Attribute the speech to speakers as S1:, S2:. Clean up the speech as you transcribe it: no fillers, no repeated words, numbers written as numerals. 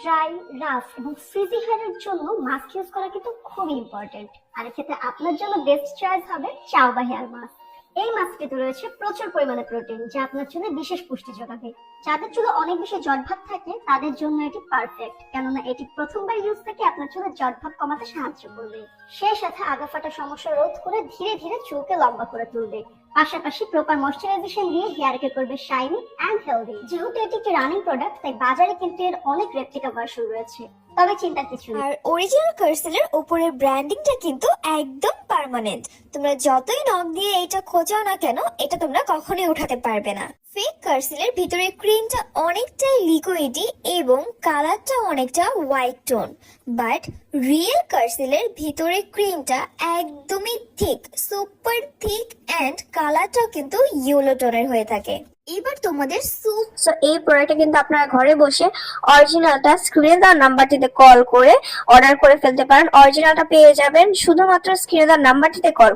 S1: Dry, rough এবং ফ্রিজি হেয়ারের জন্য mask use করা কিন্তু খুবই ইম্পর্টেন্ট। আর এক্ষেত্রে আপনার জন্য বেস্ট চয়েস হবে চাওবা হেয়ার মাস্ক। এই মাস্কটিতে রয়েছে প্রচুর পরিমাণে প্রোটিন, যা আপনার চুলে বিশেষ পুষ্টি যোগাবে। যাদের চুলে অনেক বেশি জটভাব থাকে তাদের জন্য এটি পারফেক্ট, কেননা এটি প্রথমবার ইউজ থেকে আপনার চুলে জটভাব কমাতে সাহায্য করবে। সেই সাথে আগা ফাটা সমস্যা রোধ করে ধীরে ধীরে চুলকে লম্বা করে তুলবে। পাশাপাশি প্রপার ময়শ্চারাইজেশন দিয়ে হেয়ারকে করবে শাইনি এন্ড হেলদি। যেহেতু এটি একটি রানিং প্রোডাক্ট, তাই বাজারে কিন্তু এর অনেক রেপ্লিকা ভার্সন রয়েছে, তবে চিন্তার কিছু নেই।
S2: আর অরিজিনাল কার্সেলের উপরের ব্র্যান্ডিংটা কিন্তু একদম পার্মানেন্ট। তোমরা যতই নখ দিয়ে এটা খোঁচাও না কেন, এটা তোমরা কখনোই উঠাতে পারবে না। ফেক কার্সেলের ভিতরে ক্রিমটা অনেকটাই লিকুইডি এবং কালারটা অনেকটা হোয়াইট টোন, বাট রিয়েল কার্সেলের ভিতরে ক্রিমটা একদমই থিক, সুপার থিক, এন্ড কালারটাও কিন্তু ইয়েলো টোনের হয়ে থাকে। এবার তোমাদের এই প্রোডাক্টটা কিন্তু আপনারা ঘরে বসে অরিজিনালটা স্ক্রিনে দেওয়া নাম্বারটিতে কল করে অর্ডার করে ফেলতে পারেন। অরিজিনালটা পেয়ে যাবেন শুধুমাত্র স্ক্রিনে দেওয়া নাম্বারটিতে কল